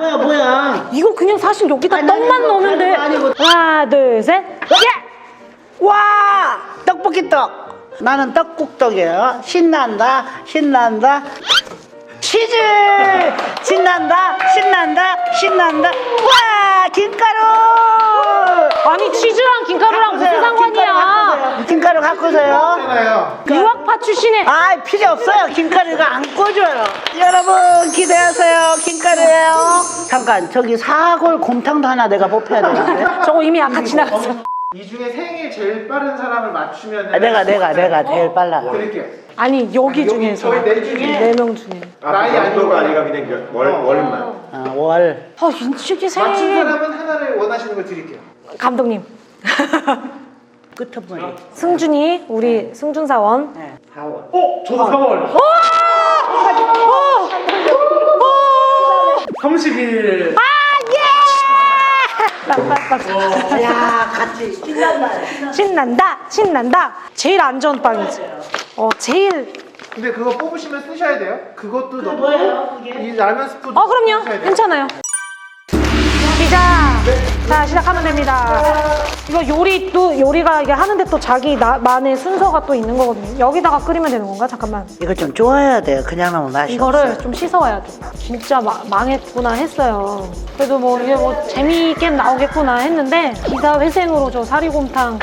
뭐야? 이거 그냥 사실 여기다 아니, 떡만 아니, 넣으면 돼. 아니고. 하나, 둘, 셋. 예! 와! 떡볶이 떡. 나는 떡국떡이에요. 신난다. 치즈! 신난다. 와! 김가루! 아니 치즈랑 김가루랑 무슨 상관이야? 김가루 갖고 오세요. 있잖아요. 유학파 출신의 아, 필요 없어요. 김가루가 안 꽂아요. 여러분 기대하세요. 김가루예요. 잠깐, 저기 사골 곰탕도 하나 내가 뽑혀야 되는데. 저거 이미 아까 지나갔어. 이 중에 생일 제일 빠른 사람을 맞추면 아, 내가 제일 빨라요. 드릴게요. 아니 여기 중에서 저희 네 중에 네 명 중에. 나이 정도가 아니고 아니라 그냥 월만. 월. 인식이 맞춘 생일. 사람은 하나를 원하시는 걸 드릴게요. 감독님. 끝머리. 승준이 우리 승준 사원. 네. 4월. 저도 4월. 30일. 야, 같이 신난다. 제일 안전 빵이지. 제일. 근데 그거 뽑으시면 쓰셔야 돼요. 그것도 넣고 뭐예요, 그게? 이 라면 스프도 그럼요. 쓰셔야 돼요. 괜찮아요. 시작. 자, 시작하면 됩니다. 이거 요리가 이게 하는데 또 자기 만의 순서가 또 있는 거거든요. 여기다가 끓이면 되는 건가? 잠깐만. 이거 좀 좋아야 돼요. 그냥 하면 맛이 이거를 없어요. 좀 씻어와야 돼. 진짜 망했구나 했어요. 그래도 뭐 이게 뭐 재미있게 나오겠구나 했는데 기사 회생으로 저 사리곰탕이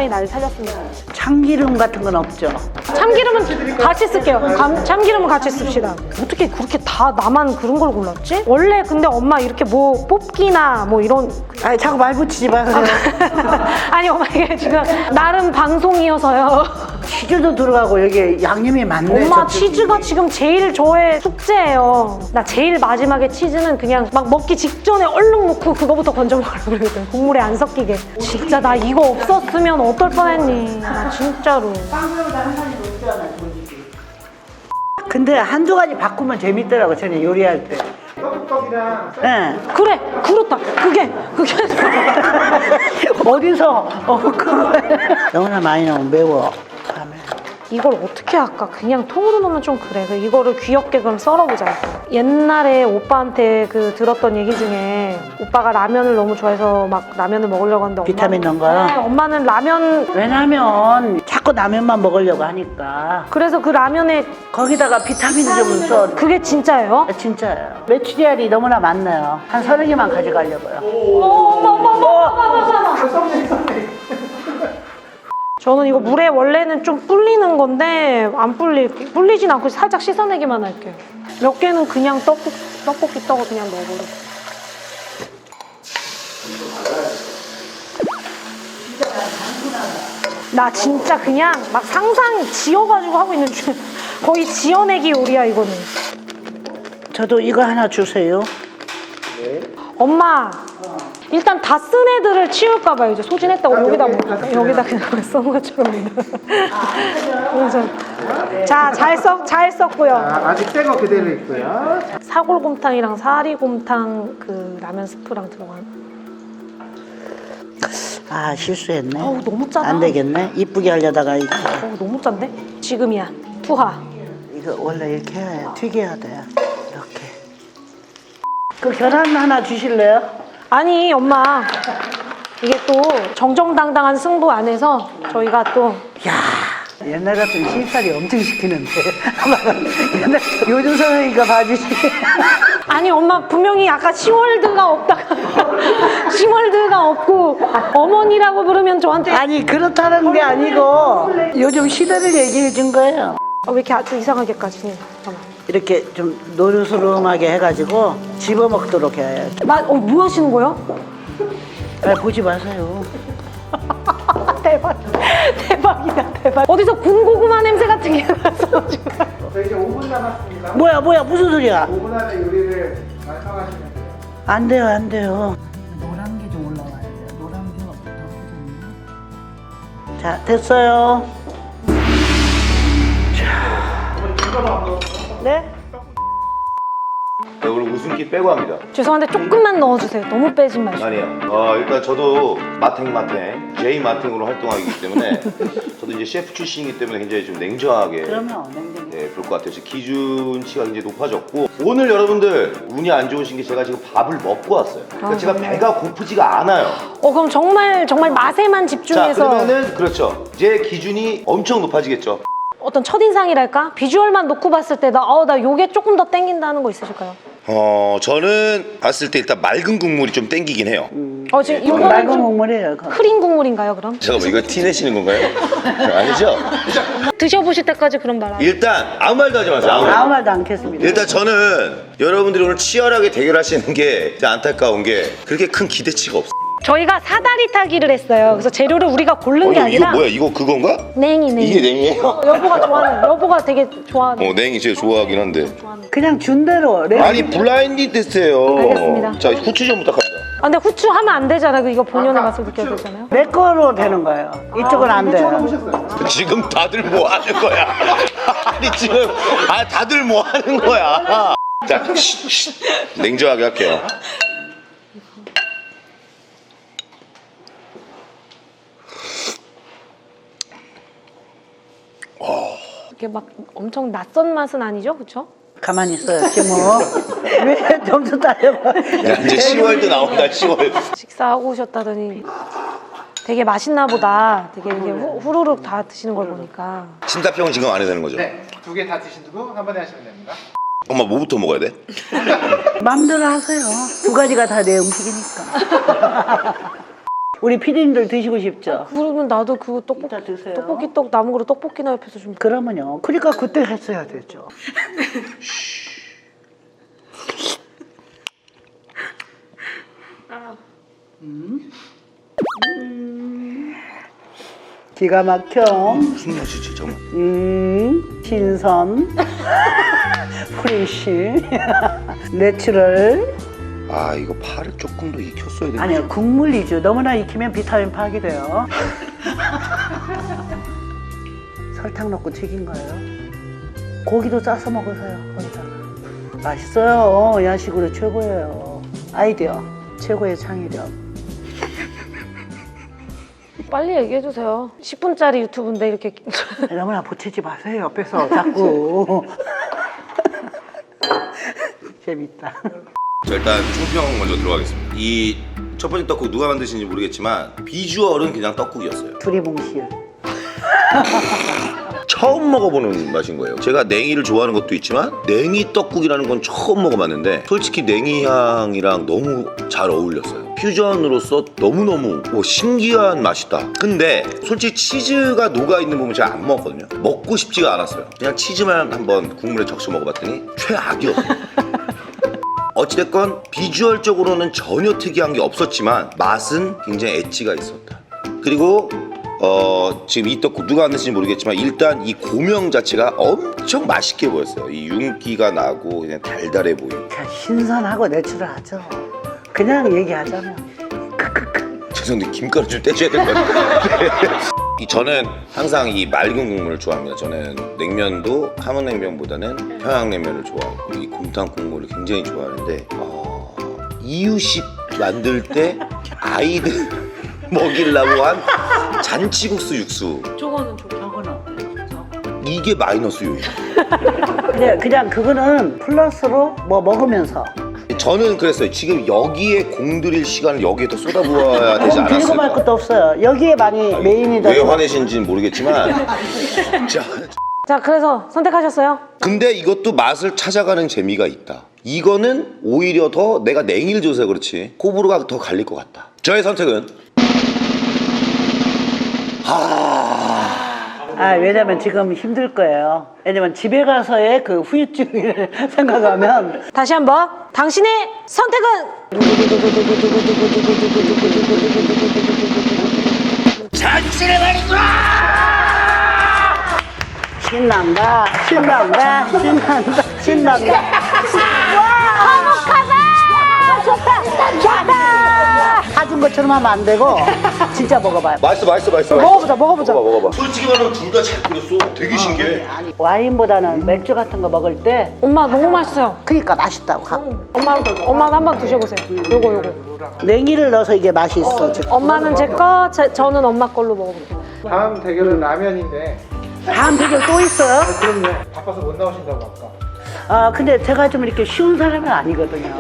날 살렸습니다. 참기름 같은 건 없죠. 참기름은 같이 쓸게요. 참기름은 같이 씁시다. 어떻게 그렇게 다 나만 그런 걸 골랐지? 원래 근데 엄마 이렇게 뭐 뽑기나 뭐 이런 아니, 자꾸 말 붙이지 마세요. 아니 엄마 이게 지금 나름 방송이어서요. 치즈도 들어가고 여기 양념이 많네. 엄마 저쪽이. 치즈가 지금 제일 저의 숙제예요. 나 제일 마지막에 치즈는 그냥 막 먹기 직전에 얼른 넣고 그거부터 건져 먹으려고 그러거든. 국물에 안 섞이게. 진짜 나 이거 없었으면 어떨 뻔했니. 나 진짜로. 근데 한두 가지 바꾸면 재밌더라고. 저는 요리할 때. 떡국떡이랑 네. 그래 그렇다. 그게 어디서 그거 너무나 많이 넣으면 매워. 다음에. 이걸 어떻게 할까? 그냥 통으로 넣으면 좀 그래. 이거를 귀엽게 그럼 썰어보자. 옛날에 오빠한테 들었던 얘기 중에 오빠가 라면을 너무 좋아해서 막 라면을 먹으려고 하는데 비타민 넣은 거요? 네, 엄마는 라면 왜냐면 자꾸 라면만 먹으려고 하니까 그래서 그 라면에 거기다가 비타민 좀 써. 그게 진짜예요? 진짜예요. 메추리알이 너무나 많네요. 한 30개만 가져가려고요. 저는 이거 물에 원래는 좀 불리는 건데 안 불리진 않고 살짝 씻어내기만 할게요. 몇 개는 그냥 떡볶이 떡을 그냥 넣어버려. 나 진짜 그냥 막 상상 지어가지고 하고 있는 중. 거의 지어내기 요리야 이거는. 저도 이거 하나 주세요. 엄마 일단 다 쓴 애들을 치울까봐 이제 소진했다고 여기다 그냥 쓴 것처럼. 자, 잘 썼고요. 아직 새 거 그대로 있고요. 사골곰탕이랑 사리곰탕 라면 스프랑 들어간. 아, 실수했네. 어우 너무 짜다. 안 되겠네. 이쁘게 하려다가 이거. 너무 짠데? 지금이야. 투하. 이거 원래 이렇게 해야 튀겨야 돼. 이렇게. 그 계란 하나 주실래요? 아니 엄마 이게 또 정정당당한 승부 안에서 저희가 또 야, 옛날 같은 시살이 엄청 시키는데. 요즘 선생님이니까 봐주시. 아니 엄마 분명히 아까 시월드가 없다가 시월드가 없고 어머니라고 부르면 저한테 아니 그렇다는 게 아니고 요즘 시대를 얘기해 준 거예요. 왜 이렇게 아주 이상하게까지 해? 잠깐만. 이렇게 좀 노르스름하게 해가지고 집어먹도록 해요. 뭐 하시는 거예요? 아, 보지 마세요. 대박이다 대박. 어디서 군고구마 냄새 같은 게 나서 지금. 저 이제 5분 남았습니다. 뭐야 무슨 소리야? 5분 안에 요리를 완성하시면 돼요. 안 돼요. 노란 게 좀 올라와야 돼요. 노란 게 없거든요. 자, 됐어요. 자, 네? 네, 오늘 웃음기 빼고 합니다. 죄송한데 조금만 넣어주세요. 너무 빼진 마시고. 아니에요. 일단 저도 마탱 제이 마탱으로 활동하기 때문에 저도 이제 셰프 출신이기 때문에 굉장히 좀 냉정하게 그러면 냉정해. 네, 볼 것 같아요. 지금 기준치가 굉장히 높아졌고 오늘 여러분들 운이 안 좋으신 게 제가 지금 밥을 먹고 왔어요. 그러니까 제가 배가 고프지가 않아요. 그럼 정말 맛에만 자, 집중해서 그러면은 그렇죠. 제 기준이 엄청 높아지겠죠. 어떤 첫인상이랄까? 비주얼만 놓고 봤을 때 나 요게 조금 더 땡긴다는 거 있으실까요? 저는 봤을 때 일단 맑은 국물이 좀 땡기긴 해요. 지금 이거는 맑은 좀 국물이에요. 그거. 흐린 국물인가요, 그럼? 잠깐만, 이거 티 내시는 건가요? 아니죠? 드셔보실 때까지 그런 말 안 해요. 일단 아무 말도 하지 마세요. 아무 말도 않겠습니다. 일단 저는 여러분들이 오늘 치열하게 대결하시는 게 진짜 안타까운 게 그렇게 큰 기대치가 없어요. 저희가 사다리 타기를 했어요. 그래서 재료를 우리가 고른 게 아니라 이거 뭐야? 이거 그건가? 냉이. 이게 냉이에요? 여보가 되게 좋아하는. 냉이 제가 좋아하긴 한데. 그냥 준 대로. 아니 블라인드 테스트예요. 알겠습니다. 자, 후추 좀 부탁합니다. 근데 후추 하면 안 되잖아요. 이거 본연의 맛을 느껴야 되잖아요. 내 거로 되는 거예요. 이쪽은 안 돼요. 오셨어요. 지금 다들 뭐 하는 거야? 아니 지금 다들 뭐 하는 거야? 자, 냉정하게 할게요. 이게 막 엄청 낯선 맛은 아니죠, 그렇죠? 가만히 있어요. 지금 뭐. 왜 점수 따려고. 야, 이제 10월도 나온다. 10월. 식사하고 오셨다더니 되게 맛있나 보다. 되게 이게 후루룩 다 드시는 걸 보니까. 심사평은 지금 안 해도 되는 거죠? 네, 두 개 다 드시고 한 번에 하시면 됩니다. 엄마 뭐부터 먹어야 돼? 마음대로 하세요. 두 가지가 다 내 음식이니까. 우리 피디님들 드시고 싶죠? 그러면 나도 그 이따 드세요. 떡볶이 떡 남은 거로 떡볶이나 옆에서 좀. 그러면요. 그러니까 그때 했어야 되죠. 기가 막혀. 무슨 맛이지 정말? 신선. 프레쉬. 내추럴. 이거 파를 조금 더 익혔어야 되는데. 아니요, 국물 위주. 너무나 익히면 비타민 파괴돼요. 설탕 넣고 튀긴 거예요. 고기도 싸서 먹으세요, 거기다가. 맛있어요. 야식으로 최고예요. 아이디어, 최고의 창의력. 빨리 얘기해 주세요. 10분짜리 유튜브인데 이렇게. 너무나 보채지 마세요, 옆에서 자꾸. 재밌다. 자, 일단 총평 먼저 들어가겠습니다. 이 첫 번째 떡국 누가 만드신지 모르겠지만 비주얼은 그냥 떡국이었어요. 두리뭉실. 처음 먹어보는 맛인 거예요. 제가 냉이를 좋아하는 것도 있지만 냉이 떡국이라는 건 처음 먹어봤는데 솔직히 냉이 향이랑 너무 잘 어울렸어요. 퓨전으로서 너무너무 신기한 맛이다. 근데 솔직히 치즈가 녹아있는 부분 제가 안 먹었거든요. 먹고 싶지가 않았어요. 그냥 치즈만 한번 국물에 적셔 먹어봤더니 최악이었어요. 어찌됐건 비주얼적으로는 전혀 특이한 게 없었지만 맛은 굉장히 엣지가 있었다. 그리고 지금 이 떡국 누가 만드신지 모르겠지만 일단 이 고명 자체가 엄청 맛있게 보였어요. 이 윤기가 나고 그냥 달달해 보이고. 자, 신선하고 내추럴하죠. 그냥 얘기하자면. 죄송한데 김가루 좀 떼줘야 될 것 같아요. 저는 항상 이 맑은 국물을 좋아합니다. 저는 냉면도 함흥냉면보다는 평양냉면을 좋아하고 이 곰탕 국물을 굉장히 좋아하는데 이유식 만들 때 아이들 먹이려고 한 잔치국수 육수 저거는 좋죠. 이게 마이너스 요인. 그냥 그거는 플러스로 뭐 먹으면서. 저는 그랬어요. 지금 여기에 공들일 시간을 여기에 더 쏟아부어야 되지 드리고 말 않았을까. 것도 없어요. 여기에 많이 메인이 왜 더. 화내신지는 모르겠지만 자, 그래서 선택하셨어요? 근데 이것도 맛을 찾아가는 재미가 있다. 이거는 오히려 더 내가 냉이를 줘서 그렇지 호불호가 더 갈릴 것 같다. 저의 선택은 왜냐면 지금 힘들 거예요. 왜냐면 집에 가서의 그 후유증을 생각하면. 다시 한번 당신의 선택은 신난다, 신난다, 신난다, 신난다. 화목하다! 좋다! 사준 거 것처럼 하면 안 되고 진짜 먹어봐요. 맛있어. 먹어보자. 먹어봐. 솔직히 말하면 둘 다 잘 끓였어. 되게 신기해. 아니, 와인보다는 맥주 같은 거 먹을 때 엄마 너무 맛있어요. 그러니까 맛있다고. 엄마도 한번 드셔보세요. 요거. 냉이를 넣어서 이게 맛이 있어 지금. 엄마는 제 거, 저는 엄마 걸로 먹어볼게요. 다음 대결은 라면인데 다음 대결 또 있어요? 그럼요. 바빠서 못 나오신다고 아까. 아 근데 제가 좀 이렇게 쉬운 사람은 아니거든요.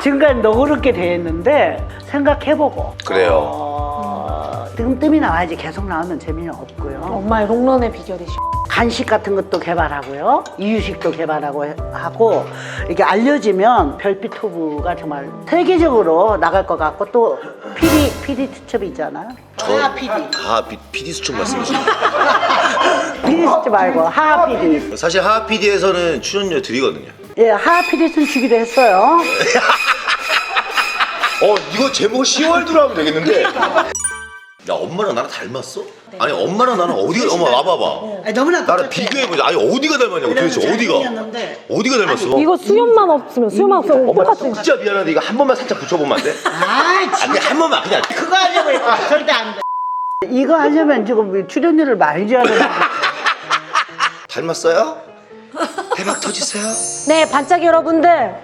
지금까지 너그럽게 대했는데 생각해보고 뜸뜸이 나와야지 계속 나오면 재미는 없고요. 엄마의 롱런의 비결이시죠. 간식 같은 것도 개발하고요. 이유식도 개발하고 하고 이게 알려지면 별빛 투브가 정말 세계적으로 나갈 것 같고 또 PD 수첩이 있잖아요. 하하 PD. PD 수첩 말씀이시죠? PD 수첩 말고 하하 PD. 사실 하하 PD에서는 출연료 드리거든요. 예, 하하 PD 좀 주기로 했어요. 이거 제목 10월드로 하면 되겠는데. 야, 엄마랑 나랑 닮았어? 아니, 엄마랑 나랑 어디가, 엄마 와봐봐. 아니, 너무나 나랑 비교해보자. 아니, 어디가 닮았냐고, 도대체 어디가 닮았어? 이거 수염만 없으면 엄마 똑같아. 진짜 미안한데 이거 한 번만 살짝 붙여보면 안 돼? 아니, 한 번만 그냥. 그거 하려고 했거든. 절대 안 돼. 이거 하려면 지금 출연료를 많이 줘야 되는 닮았어요? 대박 터지세요? 네, 반짝이 여러분들.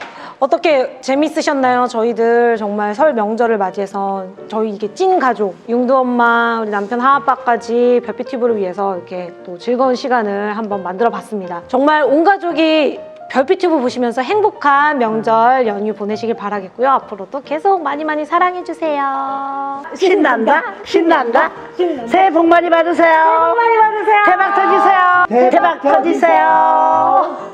어떻게 재밌으셨나요? 저희들 정말 설 명절을 맞이해서 저희 이게 찐 가족 융두 엄마 우리 남편 하아빠까지 별빛튜브를 위해서 이렇게 또 즐거운 시간을 한번 만들어 봤습니다. 정말 온 가족이 별빛튜브 보시면서 행복한 명절 연휴 보내시길 바라겠고요. 앞으로도 계속 많이 사랑해 주세요. 신난다? 새해 복 많이 받으세요. 많이 받으세요. 대박 터지세요. 대박 터지세요.